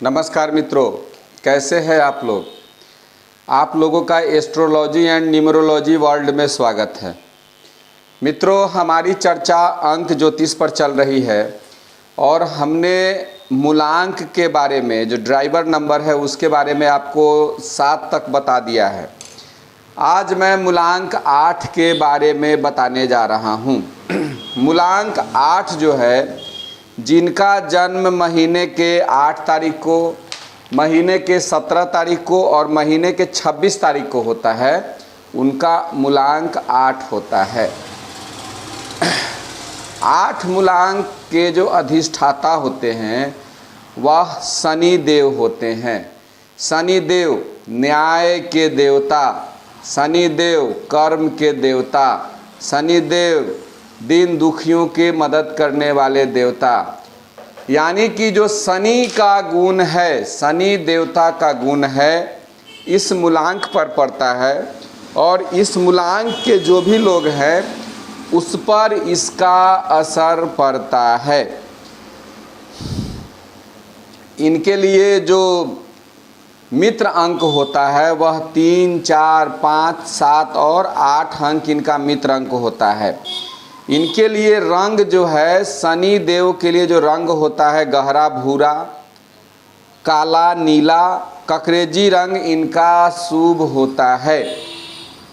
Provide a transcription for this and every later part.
नमस्कार मित्रों, कैसे हैं आप लोग। आप लोगों का एस्ट्रोलॉजी एंड न्यूमरोलॉजी वर्ल्ड में स्वागत है। मित्रों, हमारी चर्चा अंक ज्योतिष पर चल रही है और हमने मूलांक के बारे में, जो ड्राइवर नंबर है उसके बारे में आपको 7 तक बता दिया है। आज मैं मूलांक 8 के बारे में बताने जा रहा हूँ। मूलांक 8 जो है, जिनका जन्म महीने के 8 तारीख को, महीने के 17 तारीख को और महीने के 26 तारीख को होता है, उनका मूलांक 8 होता है। 8 मूलांक के जो अधिष्ठाता होते हैं वह शनि देव होते हैं। शनि देव न्याय के देवता, शनि देव कर्म के देवता, शनि देव दीन दुखियों के मदद करने वाले देवता। यानी कि जो शनि का गुण है, शनि देवता का गुण है, इस मूलांक पर पड़ता है और इस मूलांक के जो भी लोग हैं उस पर इसका असर पड़ता है। इनके लिए जो मित्र अंक होता है वह 3, 4, 5, 7 और 8 अंक इनका मित्र अंक होता है। इनके लिए रंग जो है, शनि देव के लिए जो रंग होता है गहरा भूरा, काला, नीला, ककरेजी रंग इनका शुभ होता है।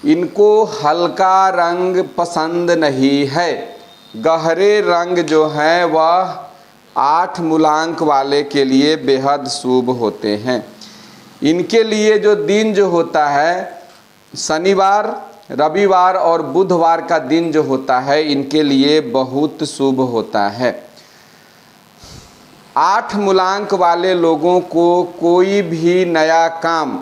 इनको हल्का रंग पसंद नहीं है। गहरे रंग जो हैं वह 8 मूलांक वाले के लिए बेहद शुभ होते हैं। इनके लिए जो दिन जो होता है, शनिवार, रविवार और बुधवार का दिन जो होता है, इनके लिए बहुत शुभ होता है। 8 मूलांक वाले लोगों को कोई भी नया काम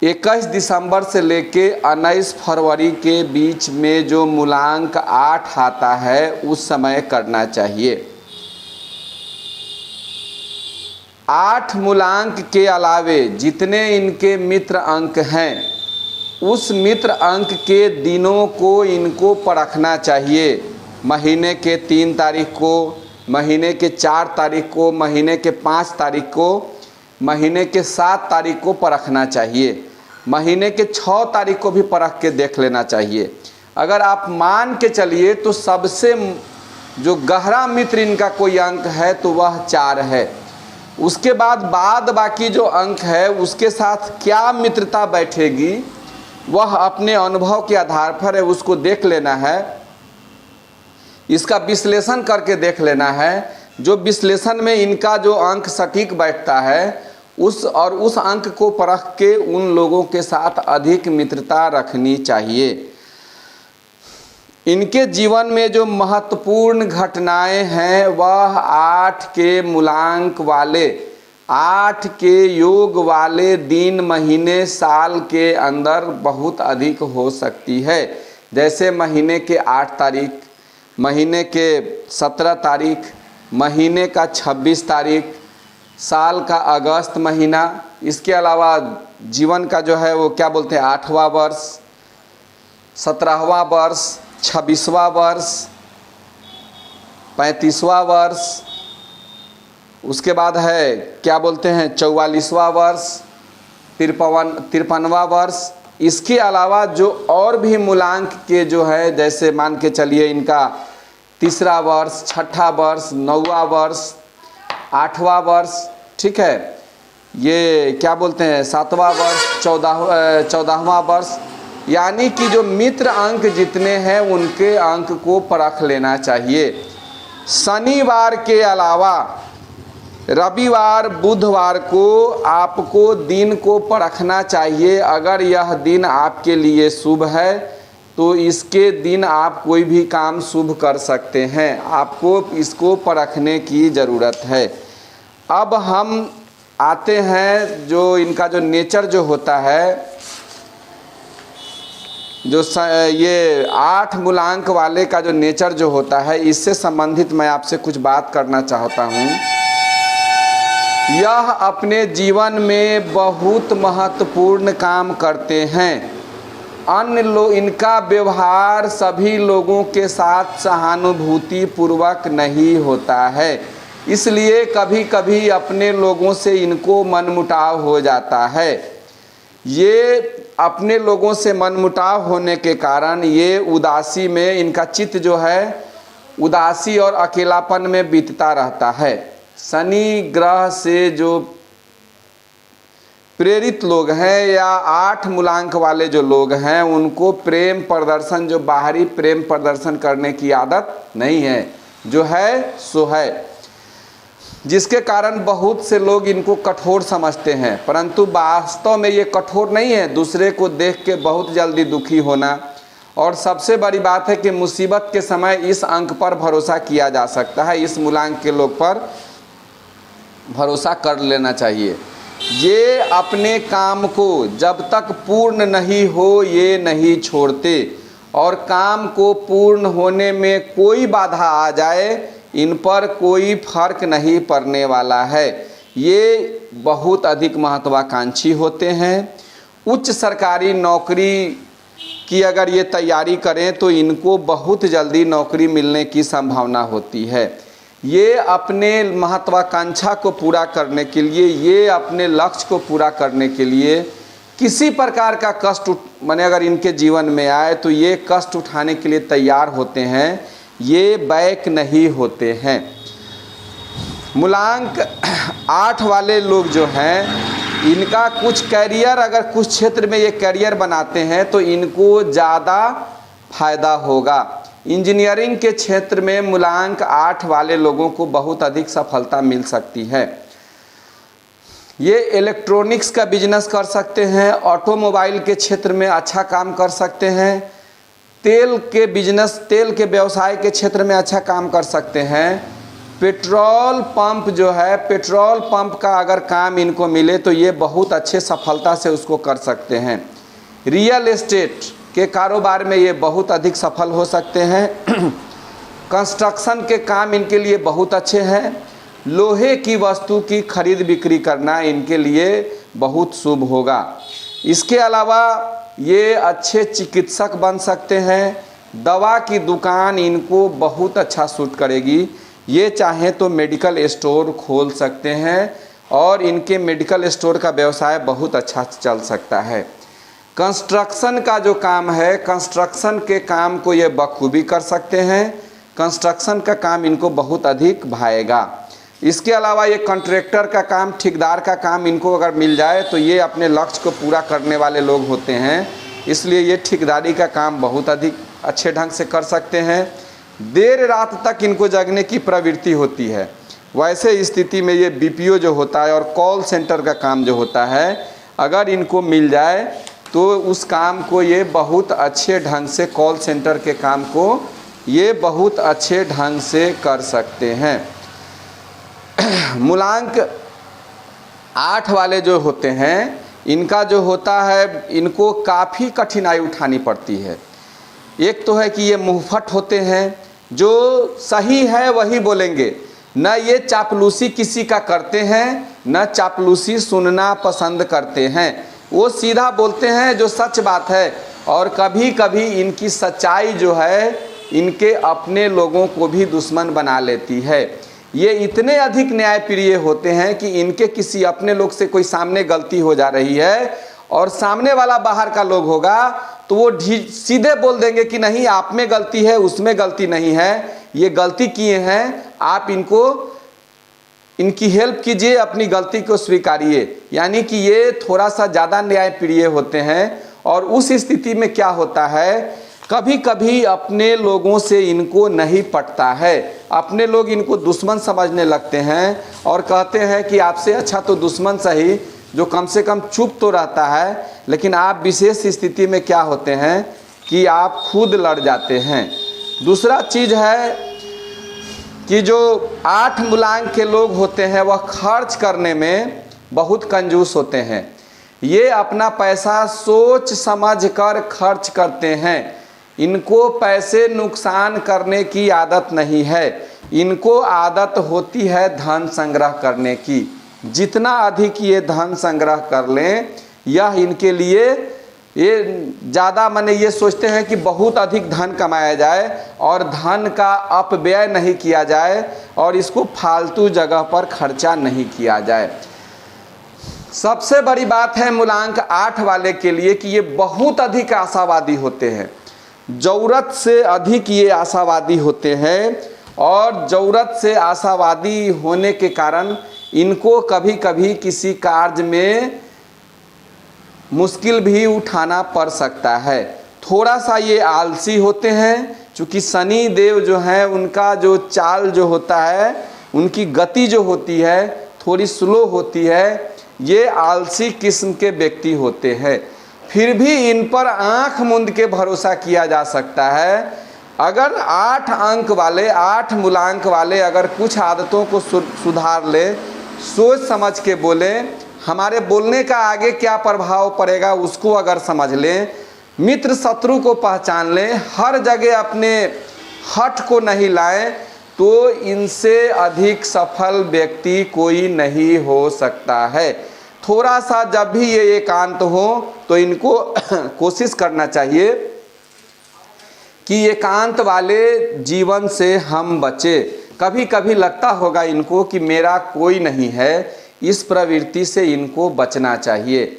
21 दिसंबर से लेके 19 फरवरी के बीच में जो मूलांक 8 आता है उस समय करना चाहिए। 8 मूलांक के अलावे जितने इनके मित्र अंक हैं, उस मित्र अंक के दिनों को इनको परखना चाहिए। महीने के 3 तारीख को, महीने के 4 तारीख को, महीने के 5 तारीख को, महीने के 7 तारीख को परखना चाहिए। महीने के 6 तारीख को भी परख के देख लेना चाहिए। अगर आप मान के चलिए तो सबसे जो गहरा मित्र इनका कोई अंक है तो वह 4 है। उसके बाद बाकी जो अंक है उसके साथ क्या मित्रता बैठेगी वह अपने अनुभव के आधार पर है, उसको देख लेना है, इसका विश्लेषण करके देख लेना है। जो विश्लेषण में इनका जो अंक सटीक बैठता है उस अंक को परख के उन लोगों के साथ अधिक मित्रता रखनी चाहिए। इनके जीवन में जो महत्वपूर्ण घटनाएं हैं वह 8 के मूलांक वाले, 8 के योग वाले दिन, महीने, साल के अंदर बहुत अधिक हो सकती है। जैसे महीने के 8 तारीख, महीने के 17 तारीख, महीने का 26 तारीख, साल का अगस्त महीना। इसके अलावा जीवन का जो है वो क्या बोलते हैं, 8वां वर्ष, 17वां वर्ष, 26वां वर्ष, 35वां वर्ष, उसके बाद है क्या बोलते हैं 44वां वर्ष, 53वां वर्ष। इसके अलावा जो और भी मूलांक के जो है, जैसे मान के चलिए इनका 3रा वर्ष, 6ठा वर्ष, 9वां वर्ष, 8वां वर्ष, ठीक है, ये क्या बोलते हैं 7वां वर्ष, 14वां वर्ष। यानी कि जो मित्र अंक जितने हैं उनके अंक को परख लेना चाहिए। शनिवार के अलावा रविवार, बुधवार को आपको दिन को परखना चाहिए। अगर यह दिन आपके लिए शुभ है तो इसके दिन आप कोई भी काम शुभ कर सकते हैं। आपको इसको परखने की ज़रूरत है। अब हम आते हैं जो इनका जो नेचर जो होता है, जो ये 8 मूलांक वाले का जो नेचर जो होता है, इससे संबंधित मैं आपसे कुछ बात करना चाहता हूँ। यह अपने जीवन में बहुत महत्वपूर्ण काम करते हैं। इनका व्यवहार सभी लोगों के साथ सहानुभूति पूर्वक नहीं होता है। इसलिए कभी कभी अपने लोगों से इनको मनमुटाव हो जाता है। ये अपने लोगों से मनमुटाव होने के कारण ये उदासी में इनका चित्त जो है उदासी और अकेलापन में बीतता रहता है। शनि ग्रह से जो प्रेरित लोग हैं या 8 मूलांक वाले जो लोग हैं उनको प्रेम प्रदर्शन, जो बाहरी प्रेम प्रदर्शन करने की आदत नहीं है, जो है सो है, जिसके कारण बहुत से लोग इनको कठोर समझते हैं, परंतु वास्तव में ये कठोर नहीं है। दूसरे को देख के बहुत जल्दी दुखी होना, और सबसे बड़ी बात है कि मुसीबत के समय इस अंक पर भरोसा किया जा सकता है, इस मूलांक के लोग पर भरोसा कर लेना चाहिए। ये अपने काम को जब तक पूर्ण नहीं हो ये नहीं छोड़ते, और काम को पूर्ण होने में कोई बाधा आ जाए इन पर कोई फर्क नहीं पड़ने वाला है। ये बहुत अधिक महत्वाकांक्षी होते हैं। उच्च सरकारी नौकरी की अगर ये तैयारी करें तो इनको बहुत जल्दी नौकरी मिलने की संभावना होती है। ये अपने महत्वाकांक्षा को पूरा करने के लिए, ये अपने लक्ष्य को पूरा करने के लिए किसी प्रकार का कष्ट माने अगर इनके जीवन में आए तो ये कष्ट उठाने के लिए तैयार होते हैं, ये बैक नहीं होते हैं। मूलांक 8 वाले लोग जो हैं इनका कुछ कैरियर, अगर कुछ क्षेत्र में ये कैरियर बनाते हैं तो इनको ज़्यादा फायदा होगा। इंजीनियरिंग के क्षेत्र में मूलांक 8 वाले लोगों को बहुत अधिक सफलता मिल सकती है। ये इलेक्ट्रॉनिक्स का बिजनेस कर सकते हैं, ऑटोमोबाइल के क्षेत्र में अच्छा काम कर सकते हैं, तेल के बिजनेस, तेल के व्यवसाय के क्षेत्र में अच्छा काम कर सकते हैं। पेट्रोल पंप जो है, पेट्रोल पंप का अगर काम इनको मिले तो ये बहुत अच्छे सफलता से उसको कर सकते हैं। रियल एस्टेट के कारोबार में ये बहुत अधिक सफल हो सकते हैं। कंस्ट्रक्शन के काम इनके लिए बहुत अच्छे हैं। लोहे की वस्तु की खरीद बिक्री करना इनके लिए बहुत शुभ होगा। इसके अलावा ये अच्छे चिकित्सक बन सकते हैं। दवा की दुकान इनको बहुत अच्छा सूट करेगी। ये चाहें तो मेडिकल स्टोर खोल सकते हैं और इनके मेडिकल स्टोर का व्यवसाय बहुत अच्छा चल सकता है। कंस्ट्रक्शन का जो काम है, कंस्ट्रक्शन के काम को ये बखूबी कर सकते हैं। कंस्ट्रक्शन का काम इनको बहुत अधिक भाएगा। इसके अलावा ये कॉन्ट्रैक्टर का काम, ठेकेदार का काम इनको अगर मिल जाए तो ये अपने लक्ष्य को पूरा करने वाले लोग होते हैं, इसलिए ये ठेकेदारी का काम बहुत अधिक अच्छे ढंग से कर सकते हैं। देर रात तक इनको जगने की प्रवृत्ति होती है, वैसे स्थिति में ये बीपीओ जो होता है और कॉल सेंटर का काम जो होता है अगर इनको मिल जाए तो उस काम को ये बहुत अच्छे ढंग से, कॉल सेंटर के काम को ये बहुत अच्छे ढंग से कर सकते हैं। मूलांक 8 वाले जो होते हैं इनका जो होता है, इनको काफ़ी कठिनाई उठानी पड़ती है। एक तो है कि ये मुंहफट होते हैं, जो सही है वही बोलेंगे, न ये चापलूसी किसी का करते हैं, न चापलूसी सुनना पसंद करते हैं। वो सीधा बोलते हैं जो सच बात है, और कभी कभी इनकी सच्चाई जो है इनके अपने लोगों को भी दुश्मन बना लेती है। ये इतने अधिक न्यायप्रिय होते हैं कि इनके किसी अपने लोग से कोई सामने गलती हो जा रही है और सामने वाला बाहर का लोग होगा तो वो सीधे बोल देंगे कि नहीं आप में गलती है, उसमें गलती नहीं है, ये गलती किए हैं, आप इनकी हेल्प कीजिए, अपनी गलती को स्वीकारिए। यानी कि ये थोड़ा सा ज़्यादा न्यायप्रिय होते हैं। और उस स्थिति में क्या होता है, कभी कभी अपने लोगों से इनको नहीं पटता है, अपने लोग इनको दुश्मन समझने लगते हैं और कहते हैं कि आपसे अच्छा तो दुश्मन सही जो कम से कम चुप तो रहता है। लेकिन आप विशेष स्थिति में क्या होते हैं कि आप खुद लड़ जाते हैं। दूसरा चीज़ है कि जो 8 मूलांक के लोग होते हैं वह खर्च करने में बहुत कंजूस होते हैं। ये अपना पैसा सोच समझ कर खर्च करते हैं। इनको पैसे नुकसान करने की आदत नहीं है, इनको आदत होती है धन संग्रह करने की। जितना अधिक ये धन संग्रह कर लें यह इनके लिए ये ज़्यादा माने ये सोचते हैं कि बहुत अधिक धन कमाया जाए और धन का अपव्यय नहीं किया जाए और इसको फालतू जगह पर खर्चा नहीं किया जाए। सबसे बड़ी बात है मूलांक 8 वाले के लिए कि ये बहुत अधिक आशावादी होते हैं, ज़रूरत से अधिक ये आशावादी होते हैं और ज़रूरत से आशावादी होने के कारण इनको कभी कभी किसी कार्य में मुश्किल भी उठाना पड़ सकता है। थोड़ा सा ये आलसी होते हैं, चूँकि शनि देव जो है उनका जो चाल जो होता है, उनकी गति जो होती है थोड़ी स्लो होती है। ये आलसी किस्म के व्यक्ति होते हैं, फिर भी इन पर आंख मूंद के भरोसा किया जा सकता है। अगर 8 अंक वाले 8 मूलांक वाले अगर कुछ आदतों को सुधार ले, सोच समझ के बोले, हमारे बोलने का आगे क्या प्रभाव पड़ेगा उसको अगर समझ लें, मित्र शत्रु को पहचान लें, हर जगह अपने हठ को नहीं लाएं, तो इनसे अधिक सफल व्यक्ति कोई नहीं हो सकता है। थोड़ा सा जब भी ये एकांत हो तो इनको कोशिश करना चाहिए कि एकांत वाले जीवन से हम बचे। कभी कभी लगता होगा इनको कि मेरा कोई नहीं है, इस प्रवृत्ति से इनको बचना चाहिए।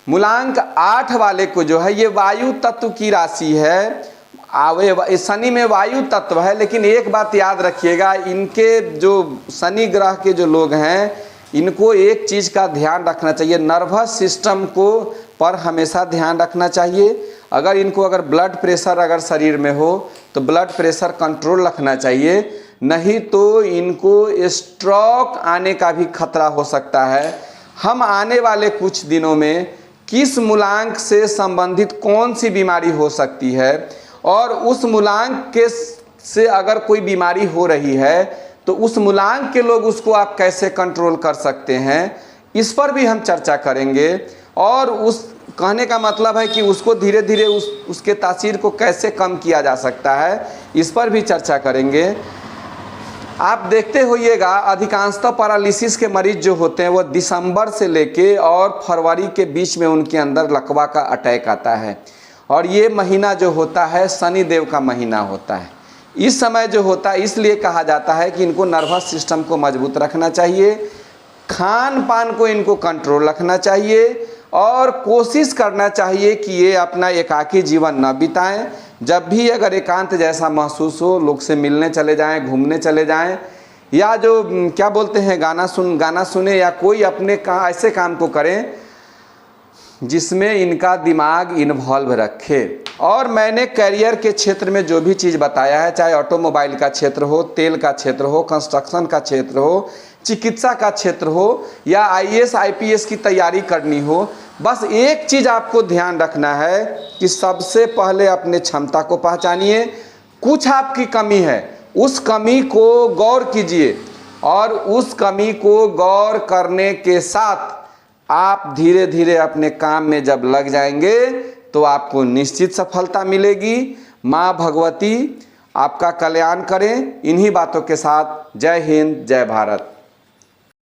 मूलांक 8 वाले को जो है ये वायु तत्व की राशि है, शनि में वायु तत्व है, लेकिन एक बात याद रखिएगा, इनके जो शनि ग्रह के जो लोग हैं इनको एक चीज़ का ध्यान रखना चाहिए, नर्वस सिस्टम को पर हमेशा ध्यान रखना चाहिए। अगर इनको अगर ब्लड प्रेशर अगर शरीर में हो तो ब्लड प्रेशर कंट्रोल रखना चाहिए, नहीं तो इनको स्ट्रोक आने का भी खतरा हो सकता है। हम आने वाले कुछ दिनों में किस मूलांक से संबंधित कौन सी बीमारी हो सकती है और उस मूलांक के से अगर कोई बीमारी हो रही है तो उस मूलांक के लोग उसको आप कैसे कंट्रोल कर सकते हैं, इस पर भी हम चर्चा करेंगे। और उस कहने का मतलब है कि उसको धीरे धीरे उसके तासीर को कैसे कम किया जा सकता है, इस पर भी चर्चा करेंगे। आप देखते होइएगा अधिकांशतः पैरालिसिस के मरीज जो होते हैं वो दिसंबर से लेके और फरवरी के बीच में उनके अंदर लकवा का अटैक आता है, और ये महीना जो होता है शनि देव का महीना होता है। इस समय जो होता है इसलिए कहा जाता है कि इनको नर्वस सिस्टम को मजबूत रखना चाहिए, खान पान को इनको कंट्रोल रखना चाहिए और कोशिश करना चाहिए कि ये अपना एकाकी जीवन न बिताएं। जब भी अगर एकांत जैसा महसूस हो, लोग से मिलने चले जाएं, घूमने चले जाएं, या जो क्या बोलते हैं गाना सुने, या कोई अपने ऐसे काम को करें जिसमें इनका दिमाग इन्वॉल्व रखे। और मैंने करियर के क्षेत्र में जो भी चीज़ बताया है, चाहे ऑटोमोबाइल का क्षेत्र हो, तेल का क्षेत्र हो, कंस्ट्रक्शन का क्षेत्र हो, चिकित्सा का क्षेत्र हो, या IAS IPS की तैयारी करनी हो, बस एक चीज़ आपको ध्यान रखना है कि सबसे पहले अपने क्षमता को पहचानिए। कुछ आपकी कमी है, उस कमी को गौर कीजिए, और उस कमी को गौर करने के साथ आप धीरे धीरे अपने काम में जब लग जाएंगे तो आपको निश्चित सफलता मिलेगी। माँ भगवती आपका कल्याण करें। इन्हीं बातों के साथ जय हिंद, जय भारत।